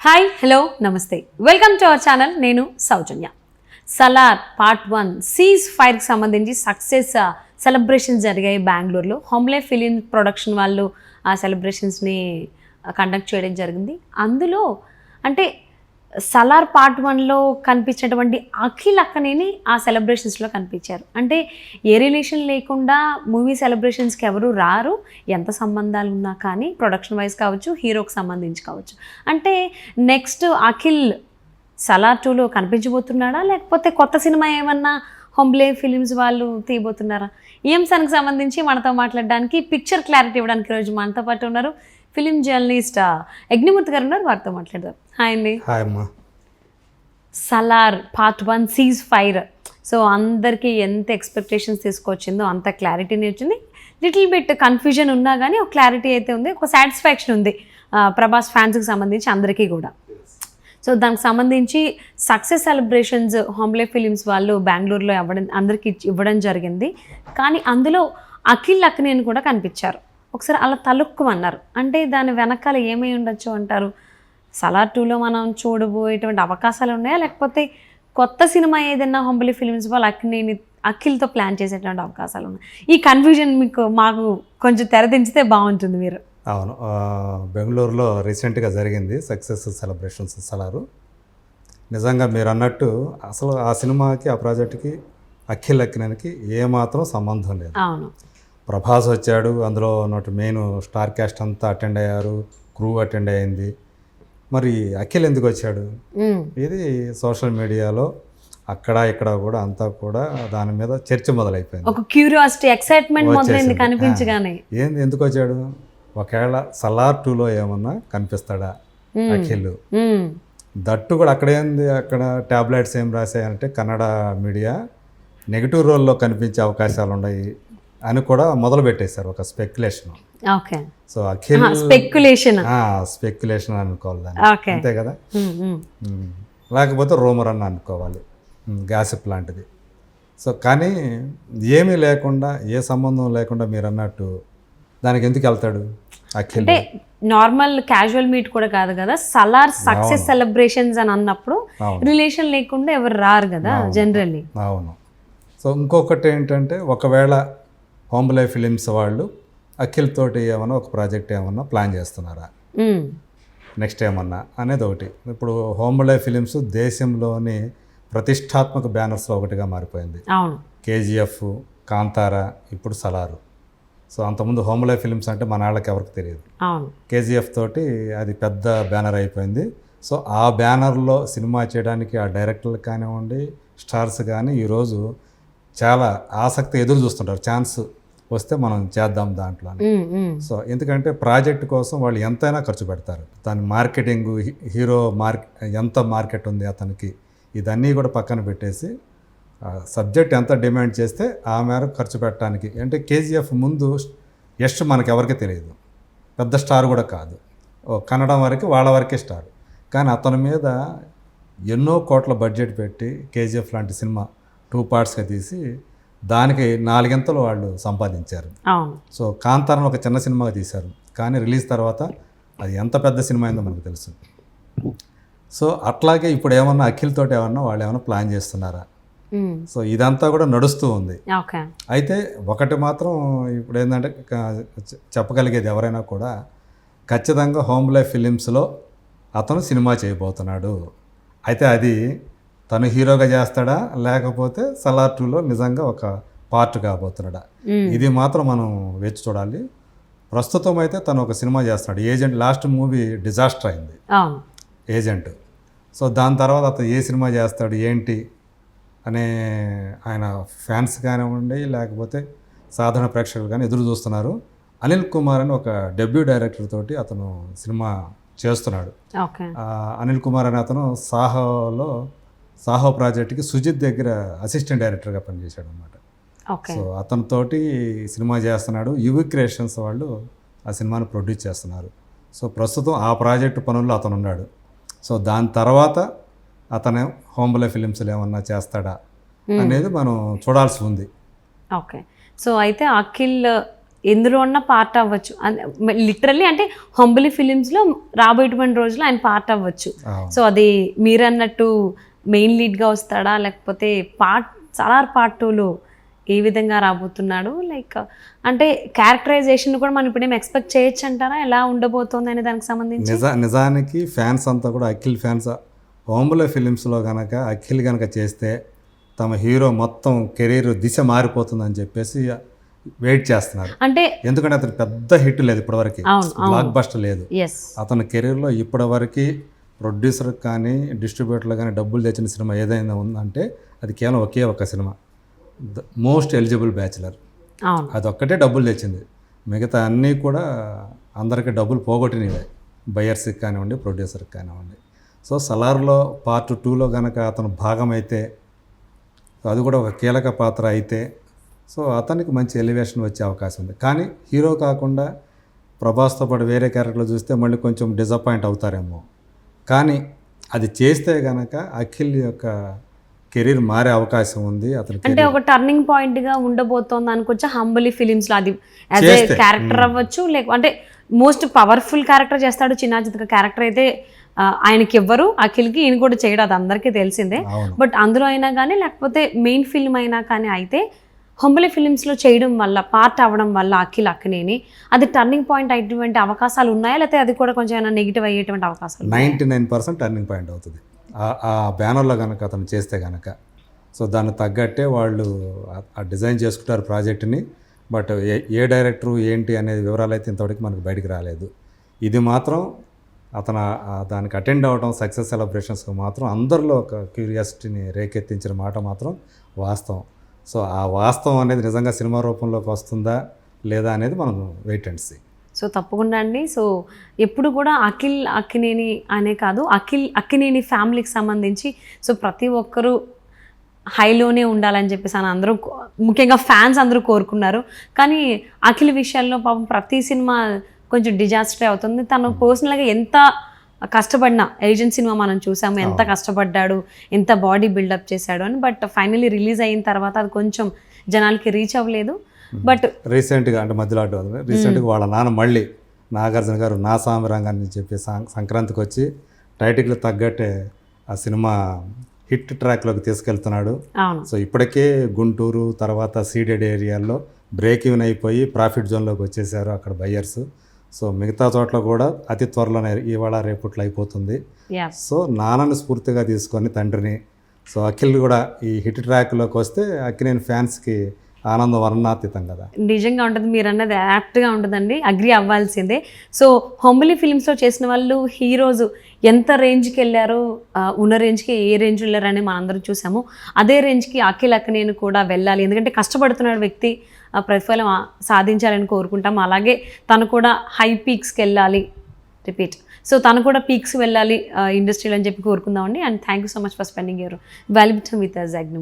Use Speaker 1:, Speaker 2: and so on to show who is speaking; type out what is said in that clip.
Speaker 1: Hi hello నమస్తే welcome to our channel. నేను సౌజన్య. Salaar part 1 seize ఫైర్కి సంబంధించి సక్సెస్ సెలబ్రేషన్స్ జరిగాయి బెంగళూరులో. హోమ్లే ఫిలిం ప్రొడక్షన్ వాళ్ళు ఆ సెలబ్రేషన్స్ని కండక్ట్ చేయడం జరిగింది. అందులో అంటే సలార్ పార్ట్ 1లో కనిపించినటువంటి అఖిల్ అక్కనేని ఆ సెలబ్రేషన్స్లో కనిపించారు. అంటే ఏ రిలేషన్ లేకుండా మూవీ సెలబ్రేషన్స్కి ఎవరు రారు, ఎంత సంబంధాలు ఉన్నా కానీ, ప్రొడక్షన్ వైజ్ కావచ్చు, హీరోకి సంబంధించి కావచ్చు. అంటే నెక్స్ట్ అఖిల్ సలార్ 2లో కనిపించబోతున్నాడా, లేకపోతే కొత్త సినిమా ఏమన్నా హోమ్లే ఫిలిమ్స్ వాళ్ళు తీయబోతున్నారా? ఈ అంశానికి సంబంధించి మనతో మాట్లాడడానికి, పిక్చర్ క్లారిటీ ఇవ్వడానికి ఈరోజు మనతో పాటు ఉన్నారు ఫిలిం జర్నలిస్ట్ యజ్ఞమూర్తి గారు ఉన్నారు. వారితో మాట్లాడదాం. హాయ్ అండి.
Speaker 2: హాయ్ అమ్మా.
Speaker 1: Salaar part 1 cease fire, so అందరికీ ఎంత ఎక్స్పెక్టేషన్స్ తీసుకొచ్చిందో అంత క్లారిటీని వచ్చింది. లిటిల్ బిట్ కన్ఫ్యూజన్ ఉన్నా కానీ ఒక క్లారిటీ అయితే ఉంది, ఒక సాటిస్ఫాక్షన్ ఉంది ప్రభాస్ ఫ్యాన్స్కి సంబంధించి అందరికీ కూడా. సో దానికి సంబంధించి సక్సెస్ సెలబ్రేషన్స్ హోమ్లే ఫిలిమ్స్ వాళ్ళు బెంగళూరులో అందరికీ ఇవ్వడం జరిగింది. కానీ అందులో అఖిల్ అక్కినేని కూడా కనిపించారు. ఒకసారి అలా తలుక్కుమన్నారు. అంటే దాని వెనకాల ఏమై ఉండొచ్చు అంటారు? సలార్ 2లో మనం చూడబోయేటువంటి అవకాశాలు ఉన్నాయా, లేకపోతే కొత్త సినిమా ఏదైనా హోమ్లీ ఫిలిమ్స్ వాళ్ళు అఖిల్తో ప్లాన్ చేసేటువంటి అవకాశాలు ఉన్నాయి? ఈ కన్ఫ్యూజన్ మాకు కొంచెం తెరదించితే బాగుంటుంది మీరు.
Speaker 2: అవును, బెంగళూరులో రీసెంట్గా జరిగింది సక్సెస్ సెలబ్రేషన్స్ సలారు. నిజంగా మీరు అన్నట్టు అసలు ఆ సినిమాకి, ఆ ప్రాజెక్టుకి అఖిల్ అక్కినేనికి ఏమాత్రం సంబంధం లేదు.
Speaker 1: అవును,
Speaker 2: ప్రభాస్ వచ్చాడు, అందులో ఉన్నట్టు మెయిన్ స్టార్ క్యాస్ట్ అంతా అటెండ్ అయ్యారు, క్రూ అటెండ్ అయ్యింది. మరి అఖిల్ ఎందుకు వచ్చాడు? ఇది సోషల్ మీడియాలో అక్కడ ఇక్కడ కూడా అంతా కూడా దాని మీద చర్చ మొదలైపోయింది.
Speaker 1: ఒక క్యూరియాసిటీ, ఎక్సైట్మెంట్ మొదలైంది కనిపించగానే.
Speaker 2: ఏంది ఎందుకు వచ్చాడు? ఒకవేళ సలార్ 2లో ఏమన్నా కనిపిస్తాడా అఖిల్? దట్టు కూడా అక్కడేంది, అక్కడ టాబ్లెట్స్ ఏం రాసాయంటే కన్నడ మీడియా నెగిటివ్ రోల్లో కనిపించే అవకాశాలు ఉన్నాయి అని కూడా మొదలు పెట్టేశారు ఒక speculation.
Speaker 1: Okay,
Speaker 2: so Akhil speculation అనుకోవాలి దాన్ని, అంతే కదా. లేకపోతే రూమర్ అని అనుకోవాలి, గ్యాసిప్ లాంటిది. సో కానీ ఏమీ లేకుండా, ఏ సంబంధం లేకుండా మీరు అన్నట్టు దానికి ఎందుకు వెళ్తాడు అఖిల్?
Speaker 1: అంటే నార్మల్ క్యాజువల్ మీట్ కూడా కాదు కదా, సలార్ సక్సెస్ సెలబ్రేషన్స్ అని అన్నప్పుడు రిలేషన్ లేకుండా ఎవరు రారు కదా జనరల్లీ.
Speaker 2: అవును. సో ఇంకొకటి ఏంటంటే, ఒకవేళ హోమ్లే ఫిలిమ్స్ వాళ్ళు అఖిల్ తోటి ఏమన్నా ఒక ప్రాజెక్ట్ ఏమన్నా ప్లాన్ చేస్తున్నారా నెక్స్ట్ ఏమన్నా అనేది ఒకటి. ఇప్పుడు హోమ్లే ఫిలిమ్స్ దేశంలోని ప్రతిష్టాత్మక బ్యానర్స్లో ఒకటిగా మారిపోయింది. కేజీఎఫ్, కాంతారా, ఇప్పుడు సలారు. సో అంతకుముందు హోమ్లే ఫిలిమ్స్ అంటే మన వాళ్ళకి ఎవరికి తెలియదు. కేజీఎఫ్ తోటి అది పెద్ద బ్యానర్ అయిపోయింది. సో ఆ బ్యానర్లో సినిమా చేయడానికి ఆ డైరెక్టర్లు కానివ్వండి, స్టార్స్ కానీ ఈరోజు చాలా ఆసక్తి ఎదురు చూస్తుంటారు, ఛాన్స్ వస్తే మనం చేద్దాం దాంట్లో. సో ఎందుకంటే ప్రాజెక్ట్ కోసం వాళ్ళు ఎంతైనా ఖర్చు పెడతారు. దాని మార్కెటింగ్, హీరో ఎంత మార్కెట్ ఉంది అతనికి, ఇదన్నీ కూడా పక్కన పెట్టేసి సబ్జెక్ట్ ఎంత డిమాండ్ చేస్తే ఆ మేరకు ఖర్చు పెట్టడానికి. అంటే కేజీఎఫ్ ముందు యష్ మనకు ఎవరికి తెలియదు, పెద్ద స్టార్ కూడా కాదు, కన్నడ వరకు వాళ్ళ వరకే స్టార్. కానీ అతని మీద ఎన్నో కోట్ల బడ్జెట్ పెట్టి కేజీఎఫ్ లాంటి సినిమా 2 పార్ట్స్గా తీసి దానికి 4 వాళ్ళు సంపాదించారు. సో కాంతారాను ఒక చిన్న సినిమాగా తీశారు, కానీ రిలీజ్ తర్వాత అది ఎంత పెద్ద సినిమా అయిందో మనకు తెలుసు. సో అట్లాగే ఇప్పుడు ఏమన్నా అఖిల్ తోటి వాళ్ళు ఏమన్నా ప్లాన్ చేస్తున్నారా? సో ఇదంతా కూడా నడుస్తూ ఉంది. అయితే ఒకటి మాత్రం ఇప్పుడు ఏంటంటే చెప్పగలిగేది, ఎవరైనా కూడా ఖచ్చితంగా హోమ్లే ఫిలిమ్స్లో అతను సినిమా చేయబోతున్నాడు. అయితే అది తను హీరోగా చేస్తాడా, లేకపోతే సలార్ 2లో నిజంగా ఒక పార్ట్ కాబోతున్నాడా, ఇది మాత్రం మనం వేచి చూడాలి. ప్రస్తుతం అయితే తను ఒక సినిమా చేస్తున్నాడు, ఏజెంట్. లాస్ట్ మూవీ డిజాస్టర్ అయింది, ఏజెంట్. సో దాని తర్వాత అతను ఏ సినిమా చేస్తాడు ఏంటి అనే ఆయన ఫ్యాన్స్ కానివ్వండి, లేకపోతే సాధారణ ప్రేక్షకులు కానీ ఎదురు చూస్తున్నారు. అనిల్ కుమార్ అని ఒక డెబ్యూ డైరెక్టర్ తోటి అతను సినిమా చేస్తున్నాడు. అనిల్ కుమార్ అని అతను సాహో ప్రాజెక్ట్కి సుజిత్ దగ్గర అసిస్టెంట్ డైరెక్టర్గా పనిచేశాడు అనమాట. సో అతనితోటి సినిమా చేస్తున్నాడు. యువి క్రియేషన్స్ వాళ్ళు ఆ సినిమాను ప్రొడ్యూస్ చేస్తున్నారు. సో ప్రస్తుతం ఆ ప్రాజెక్టు పనుల్లో అతను ఉన్నాడు. సో దాని తర్వాత అతను హోమ్లే ఫిలిమ్స్లో ఏమన్నా చేస్తాడా అనేది మనం చూడాల్సి ఉంది.
Speaker 1: ఓకే. సో అయితే అఖిల్ ఎందులో ఉన్న పార్ట్ అవ్వచ్చు లిటరల్లీ అంటే హంబలి ఫిలిమ్స్లో రాబోయేటువంటి రోజుల్లో ఆయన పార్ట్ అవ్వచ్చు. సో అది మీరు అన్నట్టు మెయిన్ లీడ్గా వస్తాడా లేకపోతే సలార్ పార్ట్ 2లో ఏ విధంగా రాబోతున్నాడు, లైక్ అంటే క్యారెక్టరైజేషన్ కూడా మనం ఇప్పుడేం ఎక్స్పెక్ట్ చేయొచ్చు అంటారా, ఎలా ఉండబోతోంది అనే దానికి సంబంధించి?
Speaker 2: నిజానికి ఫ్యాన్స్ అంతా కూడా అఖిల్ ఫ్యాన్స్ బాంబులే ఫిలిమ్స్లో కనుక అఖిల్ కనుక చేస్తే తమ హీరో మొత్తం కెరీర్ దిశ మారిపోతుందని చెప్పేసి వెయిట్ చేస్తున్నారు.
Speaker 1: అంటే
Speaker 2: ఎందుకంటే అతను పెద్ద హిట్ లేదు ఇప్పటివరకు, బ్లాక్ బస్టర్ లేదు. అతని కెరీర్లో ఇప్పటివరకు ప్రొడ్యూసర్ కానీ డిస్ట్రిబ్యూటర్లు కానీ డబ్బులు తెచ్చిన సినిమా ఏదైనా ఉందంటే అది కేవలం ఒకే ఒక cinema, the most eligible bachelor. అదొక్కటే డబ్బులు తెచ్చింది, మిగతా అన్నీ కూడా అందరికీ డబ్బులు పోగొట్టినవే, బయర్స్కి కానివ్వండి ప్రొడ్యూసర్కి కానివ్వండి. సో సలార్లో పార్ట్ 2లో కనుక అతను భాగమైతే, అది కూడా ఒక కీలక పాత్ర అయితే, సో అతనికి మంచి ఎలివేషన్ వచ్చే అవకాశం ఉంది. కానీ హీరో కాకుండా ప్రభాస్తో పాటు వేరే క్యారెక్టర్లు చూస్తే మళ్ళీ కొంచెం డిసప్పాయింట్ అవుతారేమో. కానీ అది చేస్తే కనుక అఖిల్ యొక్క కెరీర్ మారే అవకాశం ఉంది. అతనికి
Speaker 1: అంటే ఒక టర్నింగ్ పాయింట్గా ఉండబోతోంది అనుకోవచ్చు హంబలి ఫిలిమ్స్లో. అది యాజ్ ఏ క్యారెక్టర్ అవ్వచ్చు, అంటే మోస్ట్ పవర్ఫుల్ క్యారెక్టర్ చేస్తాడు చిన్నాజిత్ క్యారెక్టర్ అయితే ఆయనకి ఎవ్వరు, అఖిల్కి ఈయన కూడా చేయడం అది అందరికీ తెలిసిందే. బట్ అందులో అయినా కానీ లేకపోతే మెయిన్ ఫిల్మ్ అయినా కానీ అయితే హంబలి ఫిలిమ్స్లో చేయడం వల్ల పార్ట్ అవ్వడం వల్ల అఖిల్ అక్కినేని అది టర్నింగ్ పాయింట్ అయ్యేటువంటి అవకాశాలు ఉన్నాయా, లేకపోతే అది కూడా కొంచెం ఏమైనా నెగిటివ్ అయ్యేటువంటి అవకాశాలు?
Speaker 2: 99% టర్నింగ్ పాయింట్ అవుతుంది ఆ బ్యానర్లో కనుక అతను చేస్తే కనుక. సో దాన్ని తగ్గట్టే వాళ్ళు డిజైన్ చేసుకుంటారు ప్రాజెక్ట్ని. బట్ ఏ డైరెక్టరు ఏంటి అనే వివరాలు అయితే ఇంతవరకు మనకు బయటికి రాలేదు. ఇది మాత్రం అతను దానికి అటెండ్ అవ్వడం, సక్సెస్ సెలబ్రేషన్స్కి మాత్రం అందరిలో ఒక క్యూరియాసిటీని రేకెత్తించిన మాట మాత్రం వాస్తవం. సో ఆ వాస్తవం అనేది నిజంగా సినిమా రూపంలోకి వస్తుందా లేదా అనేది మనం వెయిట్ అండ్ సీ.
Speaker 1: సో తప్పకుండా అండి. సో ఎప్పుడు కూడా అఖిల్ అక్కినేని అనే కాదు, అక్కినేని ఫ్యామిలీకి సంబంధించి సో ప్రతి ఒక్కరూ హైలోనే ఉండాలని చెప్పేసి అని అందరూ, ముఖ్యంగా ఫ్యాన్స్ అందరూ కోరుకున్నారు. కానీ అఖిల్ విషయాల్లో పాపం ప్రతి సినిమా కొంచెం డిజాస్టర్ అవుతుంది. తను పర్సనల్గా ఎంత కష్టపడినా, ఏజెంట్ సినిమా మనం చూసాము ఎంత కష్టపడ్డాడు, ఎంత బాడీ బిల్డప్ చేశాడు అని. బట్ ఫైనలీ రిలీజ్ అయిన తర్వాత అది కొంచెం జనాలకి రీచ్ అవ్వలేదు. బట్
Speaker 2: రీసెంట్గా అంటే మధ్యలో రీసెంట్గా వాళ్ళ నాన్న మళ్ళీ నాగార్జున గారు నా సామిరంగాన్ని చెప్పి సంక్రాంతికి వచ్చి టైటిల్కి తగ్గట్టే ఆ సినిమా హిట్ ట్రాక్లోకి తీసుకెళ్తున్నాడు. సో ఇప్పటికే గుంటూరు తర్వాత సీడెడ్ ఏరియాల్లో బ్రేక్ ఈవెన్ అయిపోయి ప్రాఫిట్ జోన్లోకి వచ్చేసారు అక్కడ బయ్యర్స్. సో మిగతా చోట్ల కూడా అతి త్వరలోనే ఇవాళ రేపట్లో అయిపోతుంది. సో నాన్నని స్ఫూర్తిగా తీసుకొని తండ్రిని, సో అఖిల్ కూడా ఈ హిట్ ట్రాక్లోకి వస్తే అక్కినేని ఫ్యాన్స్కి ఆనందం వర్ణాతీతం కదా.
Speaker 1: నిజంగా ఉంటుంది, మీరు అన్నది యాప్ట్గా ఉంటుందండి, అగ్రి అవ్వాల్సిందే. సో హంబలి ఫిలిమ్స్లో చేసిన వాళ్ళు హీరోస్ ఎంత రేంజ్కి వెళ్ళారో, ఉన్న రేంజ్కి ఏ రేంజ్ వెళ్ళారని మనందరూ చూసాము. అదే రేంజ్కి అఖిల్ అక్కినేని కూడా వెళ్ళాలి, ఎందుకంటే కష్టపడుతున్నాడు వ్యక్తి, ప్రతిఫలం సాధించాలని కోరుకుంటాం. అలాగే తను కూడా హై పీక్స్కి వెళ్ళాలి, రిపీట్, సో తను కూడా పీక్స్ వెళ్ళాలి ఇండస్ట్రీలో అని చెప్పి కోరుకుందామండి. And thank you so much for spending your valuable time with us, అగ్నిమూర్తి.